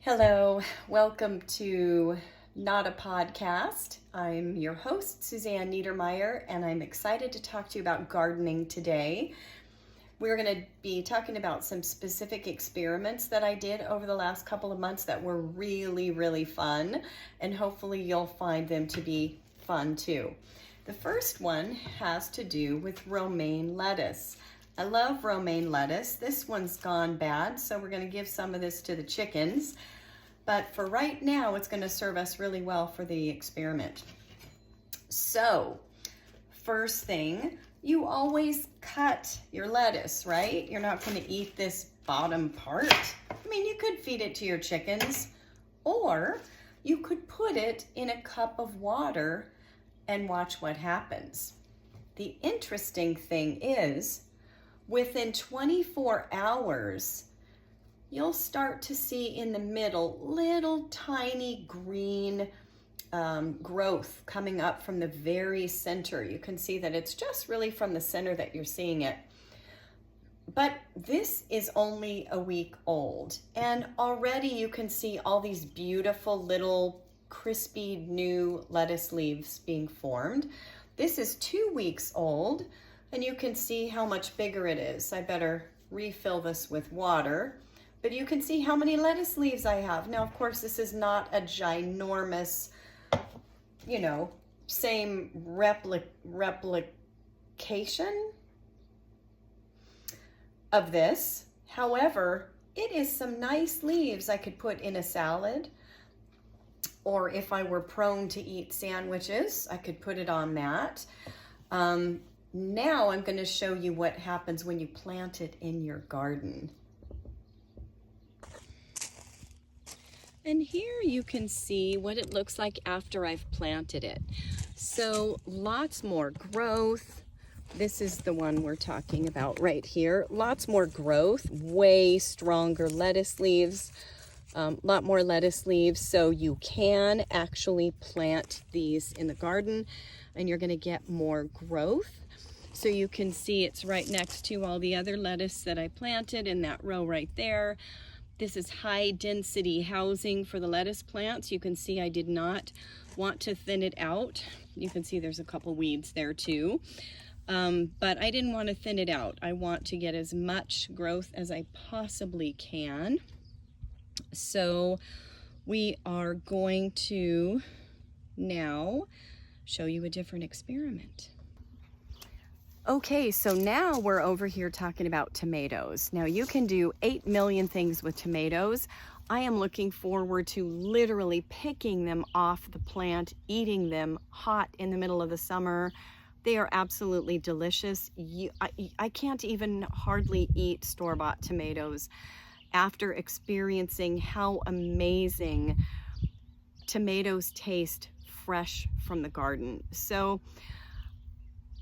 Hello, welcome to Not a Podcast. I'm your host, Suzanne Niedermeyer, and I'm excited to talk to you about gardening today. We're going to be talking about some specific experiments that I did over the last couple of months that were really fun, and hopefully you'll find them to be fun too. The first one has to do with romaine lettuce. I love romaine lettuce. This one's gone bad, so we're going to give some of this to the chickens. But for right now, it's going to serve us really well for the experiment. So, first thing, you always cut your lettuce, right? You're not going to eat this bottom part. I mean, you could feed it to your chickens, or you could put it in a cup of water and watch what happens. The interesting thing is, within 24 hours, you'll start to see in the middle little tiny green growth coming up from the very center. You can see that it's just really from the center that you're seeing it. But this is only a week old, and already you can see all these beautiful little crispy new lettuce leaves being formed. This is 2 weeks old, and you can see how much bigger it is. I better refill this with water. But you can see how many lettuce leaves I have. Now, of course, this is not a ginormous, same replication of this. However, it is some nice leaves I could put in a salad, or if I were prone to eat sandwiches, I could put it on that. Now I'm going to show you what happens when you plant it in your garden. And here you can see what it looks like after I've planted it. So lots more growth. This is the one we're talking about right here. Lots more growth, way stronger lettuce leaves, lot more lettuce leaves. So you can actually plant these in the garden and you're gonna get more growth. So you can see it's right next to all the other lettuce that I planted in that row right there. This is high density housing for the lettuce plants. You can see I did not want to thin it out. You can see there's a couple weeds there too. But I didn't want to thin it out. I want to get as much growth as I possibly can. So we are going to now show you a different experiment. Okay, so now we're over here talking about tomatoes. Now you can do 8 million things with tomatoes. I am looking forward to literally picking them off the plant, eating them hot in the middle of the summer. They are absolutely delicious. I can't even hardly eat store-bought tomatoes after experiencing how amazing tomatoes taste fresh from the garden. So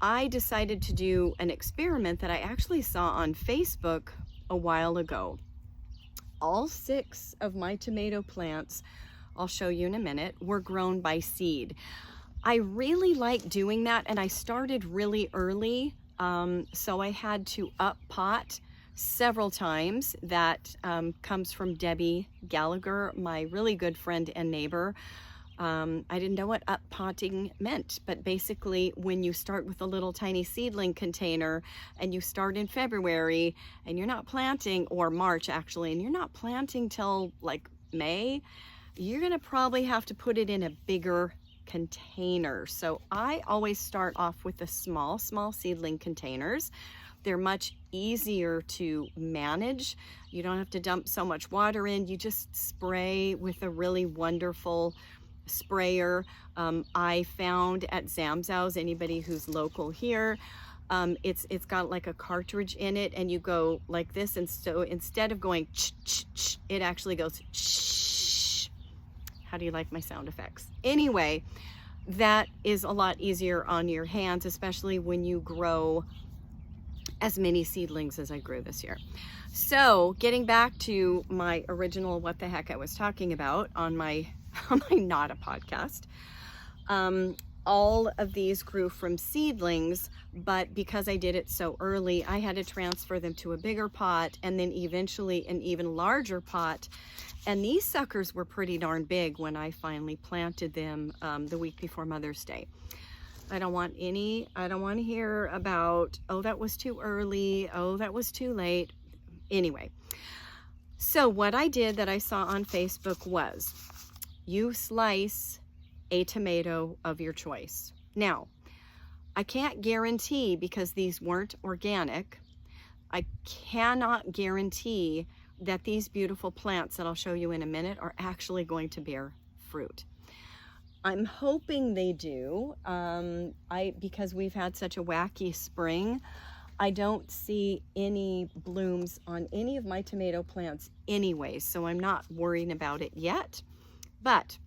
I decided to do an experiment that I actually saw on Facebook a while ago. All 6 of my tomato plants, I'll show you in a minute, were grown by seed. I really like doing that, and I started really early, so I had to up pot several times. That comes from Debbie Gallagher, my really good friend and neighbor. I didn't know what up potting meant, but basically when you start with a little tiny seedling container and you start in February and you're not planting, or March actually, and you're not planting till like May, you're gonna probably have to put it in a bigger container. So I always start off with the small seedling containers. They're much easier to manage. You don't have to dump so much water in. You just spray with a really wonderful sprayer. I found at Zamzow's, anybody who's local here, it's got like a cartridge in it, and you go like this, and so instead of going ch, it actually goes shh. How do you like my sound effects? Anyway, that is a lot easier on your hands, especially when you grow as many seedlings as I grew this year. So getting back to my original what the heck I was talking about on my Not a Podcast, all of these grew from seedlings, but because I did it so early, I had to transfer them to a bigger pot and then eventually an even larger pot. And these suckers were pretty darn big when I finally planted them the week before Mother's Day. I don't want to hear about, oh, that was too early, oh, that was too late. Anyway, so what I did that I saw on Facebook was you slice a tomato of your choice. Now, I can't guarantee, because these weren't organic, I cannot guarantee that these beautiful plants that I'll show you in a minute are actually going to bear fruit. I'm hoping they do, because we've had such a wacky spring. I don't see any blooms on any of my tomato plants anyway, so I'm not worrying about it yet. But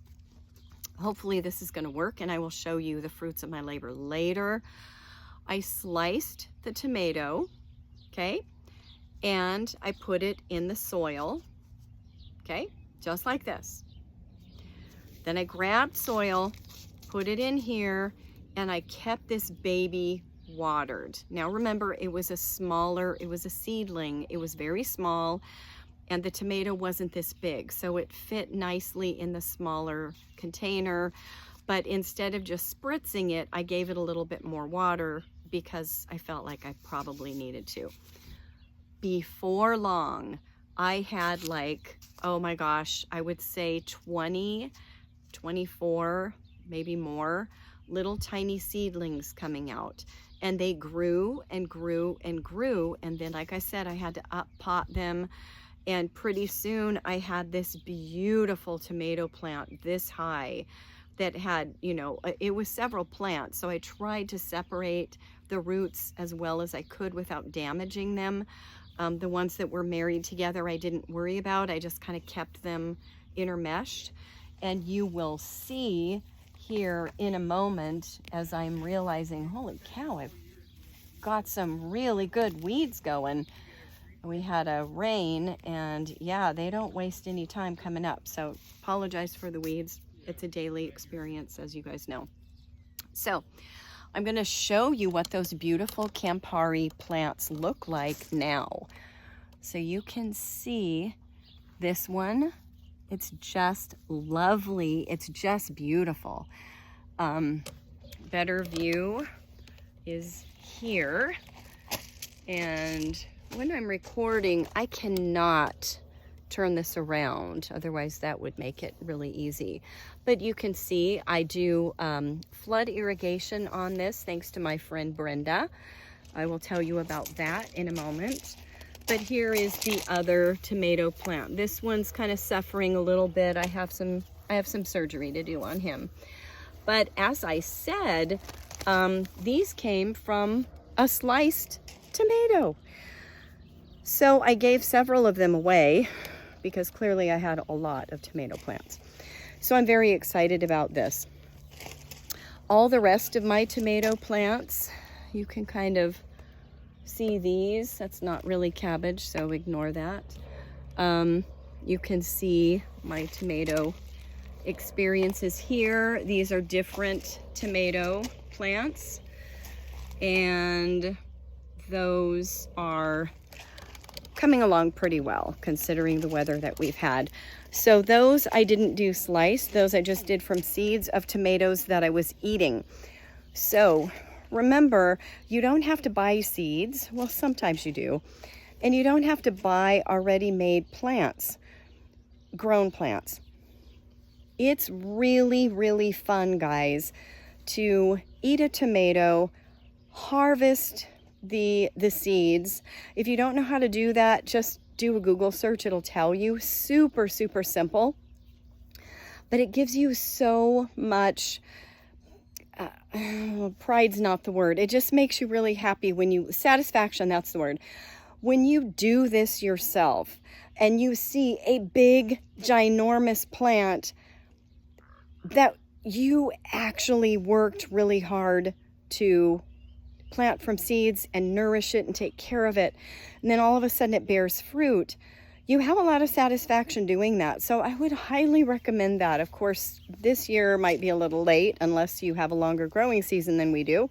hopefully this is going to work, and I will show you the fruits of my labor later. I sliced the tomato, okay, and I put it in the soil, okay, just like this. Then I grabbed soil, put it in here, and I kept this baby watered. Now remember, it was a seedling. It was very small, and the tomato wasn't this big, so it fit nicely in the smaller container. But instead of just spritzing it, I gave it a little bit more water because I felt like I probably needed to. Before long, I had like, oh my gosh, I would say 20, 24, maybe more little tiny seedlings coming out. And they grew and grew and grew. And then, like I said, I had to up pot them. And pretty soon I had this beautiful tomato plant this high that had, you know, it was several plants. So I tried to separate the roots as well as I could without damaging them. The ones that were married together, I didn't worry about. I just kind of kept them intermeshed. And you will see here in a moment as I'm realizing, holy cow, I've got some really good weeds going. We had a rain, and yeah, they don't waste any time coming up. So apologize for the weeds. It's a daily experience, as you guys know. So I'm going to show you what those beautiful Campari plants look like now. So you can see this one. It's just lovely. It's just beautiful. Better view is here. And when I'm recording, I cannot turn this around. Otherwise, that would make it really easy. But you can see I do flood irrigation on this, thanks to my friend Brenda. I will tell you about that in a moment. But here is the other tomato plant. This one's kind of suffering a little bit. I have some surgery to do on him. But as I said, these came from a sliced tomato. So I gave several of them away because clearly I had a lot of tomato plants. So I'm very excited about this. All the rest of my tomato plants, you can kind of see these. That's not really cabbage, so ignore that. You can see my tomato experiences here. These are different tomato plants, and those are coming along pretty well considering the weather that we've had. So those I didn't do sliced. Those I just did from seeds of tomatoes that I was eating. So remember, you don't have to buy seeds. Well, sometimes you do. And you don't have to buy already made plants, grown plants. It's really, really fun, guys, to eat a tomato, harvest the seeds. If you don't know how to do that, just do a Google search. It'll tell you. Super, super simple. But it gives you so much, pride's not the word. It just makes you really happy when you, satisfaction, that's the word. When you do this yourself and you see a big, ginormous plant that you actually worked really hard to plant from seeds and nourish it and take care of it, and then all of a sudden it bears fruit, you have a lot of satisfaction doing that. So I would highly recommend that. Of course, this year might be a little late unless you have a longer growing season than we do.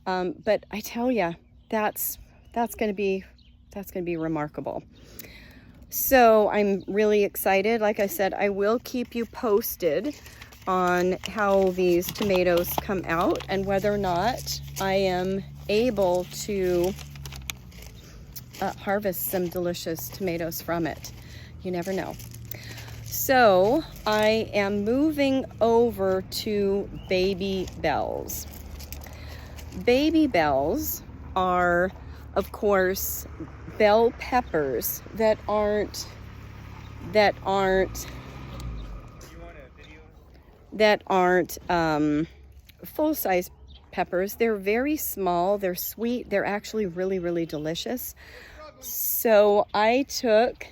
But I tell you, that's going to be remarkable. So I'm really excited. Like I said, I will keep you posted on how these tomatoes come out and whether or not I am able to harvest some delicious tomatoes from it. You never know. So I am moving over to Baby Bells. Baby Bells are, of course, bell peppers that aren't full-size peppers. They're very small, they're sweet, they're actually really, really delicious. So I took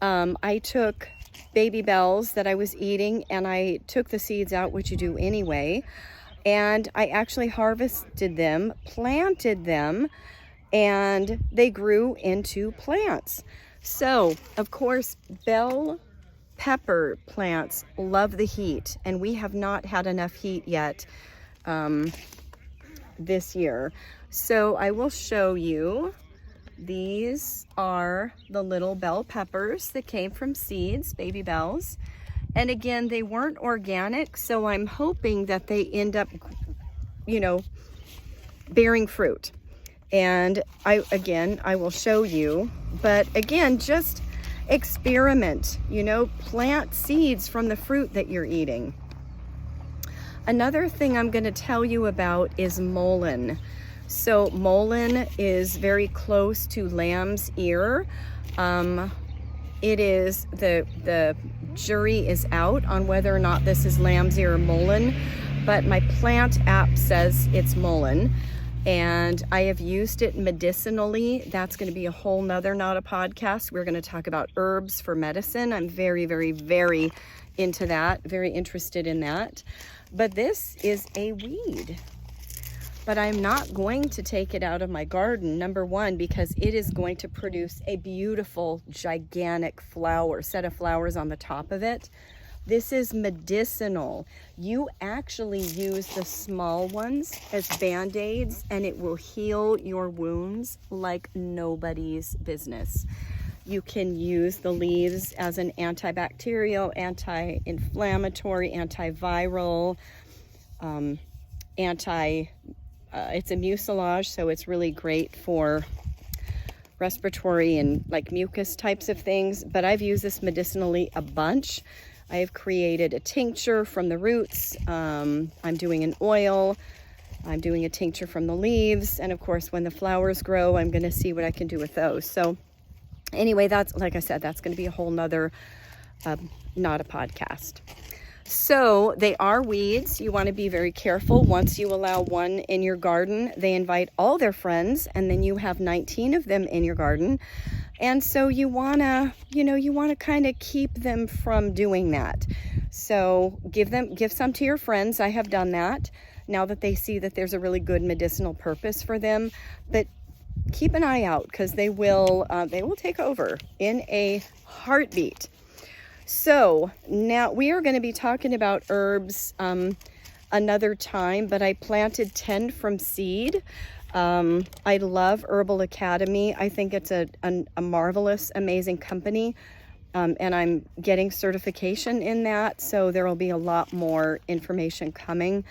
Baby Bells that I was eating and I took the seeds out, which you do anyway, and I actually harvested them, planted them, and they grew into plants. So, of course, bell pepper plants love the heat, and we have not had enough heat yet this year. So I will show you. These are the little bell peppers that came from seeds, Baby Bells. And again, they weren't organic, so I'm hoping that they end up, bearing fruit. And I will show you. But again, just experiment, plant seeds from the fruit that you're eating. Another thing I'm going to tell you about is mullein. So mullein is very close to lamb's ear. It is, the jury is out on whether or not this is lamb's ear or mullein, but my plant app says it's mullein. And I have used it medicinally. That's going to be a whole nother, not a podcast. We're going to talk about herbs for medicine. I'm very, very, very into that, very interested in that. But this is a weed. But I'm not going to take it out of my garden, number one, because it is going to produce a beautiful, gigantic set of flowers on the top of it. This is medicinal. You actually use the small ones as Band-Aids and it will heal your wounds like nobody's business. You can use the leaves as an antibacterial, anti-inflammatory, antiviral, it's a mucilage, so it's really great for respiratory and like mucus types of things. But I've used this medicinally a bunch. I have created a tincture from the roots. I'm doing an oil. I'm doing a tincture from the leaves. And of course, when the flowers grow, I'm going to see what I can do with those. So anyway, that's, like I said, that's going to be a whole nother, not a podcast. So they are weeds. You want to be very careful. Once you allow one in your garden, they invite all their friends, and then you have 19 of them in your garden. And so you want to kind of keep them from doing that. So give some to your friends. I have done that now that they see that there's a really good medicinal purpose for them. But keep an eye out, because they will take over in a heartbeat. So now we are going to be talking about herbs another time, but I planted 10 from seed. I love Herbal Academy. I think it's a marvelous, amazing company, and I'm getting certification in that, so there will be a lot more information coming.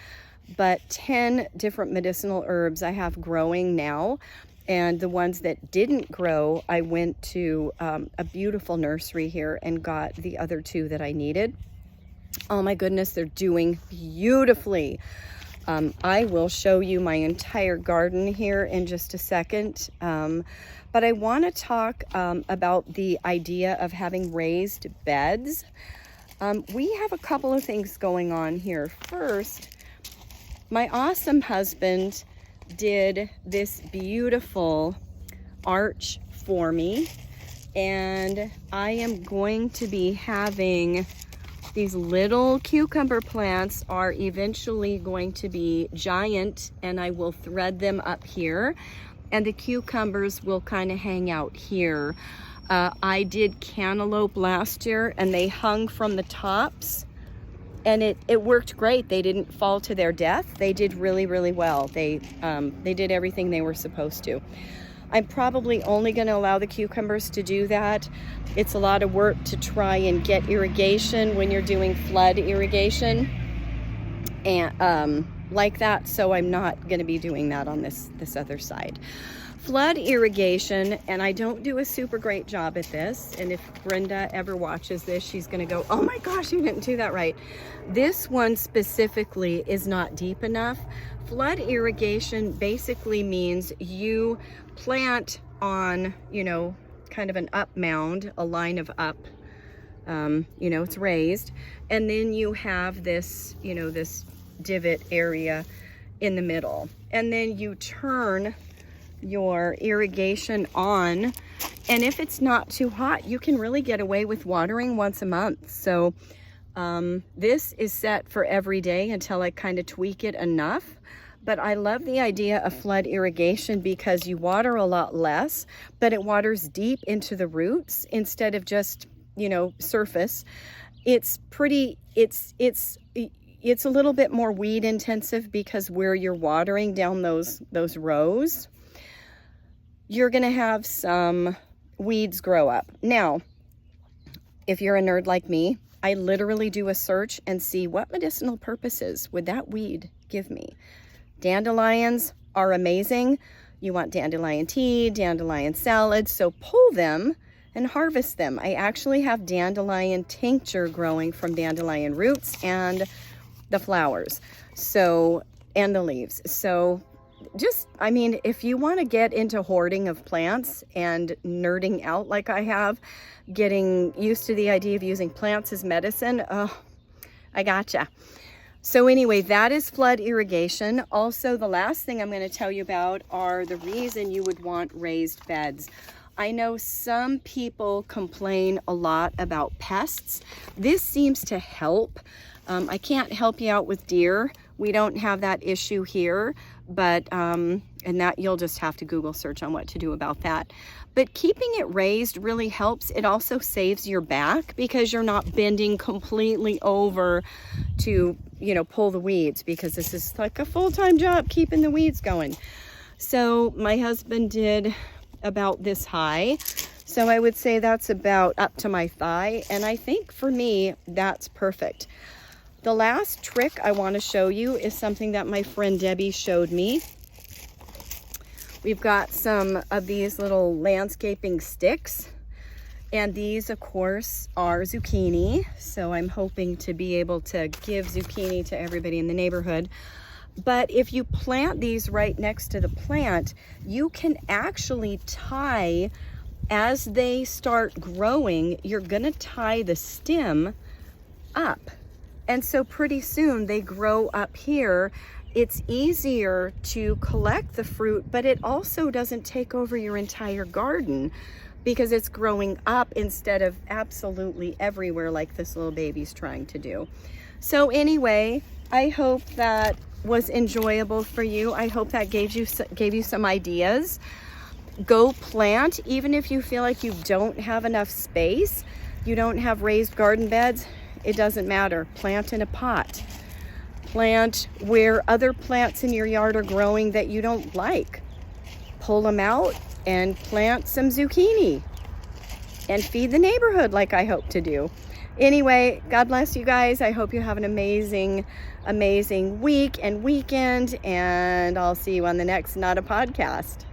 But 10 different medicinal herbs I have growing now. And the ones that didn't grow, I went to a beautiful nursery here and got the other 2 that I needed. Oh my goodness, they're doing beautifully. I will show you my entire garden here in just a second. But I want to talk about the idea of having raised beds. We have a couple of things going on here. First, my awesome husband did this beautiful arch for me, and I am going to be having these little cucumber plants are eventually going to be giant, and I will thread them up here, and the cucumbers will kind of hang out here. I did cantaloupe last year and they hung from the tops, and it worked great. They didn't fall to their death. They did really, really well. They did everything they were supposed to. I'm probably only going to allow the cucumbers to do that. It's a lot of work to try and get irrigation when you're doing flood irrigation and like that, so I'm not going to be doing that on this other side. Flood irrigation, and I don't do a super great job at this, and if Brenda ever watches this, she's going to go, oh my gosh, you didn't do that right. This one specifically is not deep enough. Flood irrigation basically means you plant on, you know, kind of an up mound, a line of up, you know, it's raised, and then you have this, you know, this divot area in the middle, and then you turn your irrigation on, and if it's not too hot, you can really get away with watering once a month. So this is set for every day until I kind of tweak it enough. But I love the idea of flood irrigation because you water a lot less, but it waters deep into the roots instead of just, you know, surface. It's pretty, it's a little bit more weed intensive because where you're watering down those rows, you're going to have some weeds grow up. Now, if you're a nerd like me, I literally do a search and see what medicinal purposes would that weed give me. Dandelions are amazing. You want dandelion tea, dandelion salad, so pull them and harvest them. I actually have dandelion tincture growing from dandelion roots and the flowers, so, and the leaves. So just, I mean, if you want to get into hoarding of plants and nerding out like I have, getting used to the idea of using plants as medicine, oh, I gotcha. So anyway, that is flood irrigation. Also, the last thing I'm going to tell you about are the reason you would want raised beds. I know some people complain a lot about pests. This seems to help. I can't help you out with deer. We don't have that issue here, but, and that you'll just have to Google search on what to do about that. But keeping it raised really helps. It also saves your back because you're not bending completely over to, you know, pull the weeds, because this is like a full-time job keeping the weeds going. So my husband did about this high. So I would say that's about up to my thigh. And I think for me, that's perfect. The last trick I want to show you is something that my friend Debbie showed me. We've got some of these little landscaping sticks, and these of course are zucchini. So I'm hoping to be able to give zucchini to everybody in the neighborhood. But if you plant these right next to the plant, you can actually tie, as they start growing, you're gonna tie the stem up. And so pretty soon they grow up here. It's easier to collect the fruit, but it also doesn't take over your entire garden because it's growing up instead of absolutely everywhere like this little baby's trying to do. So anyway, I hope that was enjoyable for you. I hope that gave you some ideas. Go plant, even if you feel like you don't have enough space, you don't have raised garden beds, it doesn't matter. Plant in a pot. Plant where other plants in your yard are growing that you don't like. Pull them out and plant some zucchini and feed the neighborhood like I hope to do. Anyway, God bless you guys. I hope you have an amazing, amazing week and weekend, and I'll see you on the next Not a Podcast.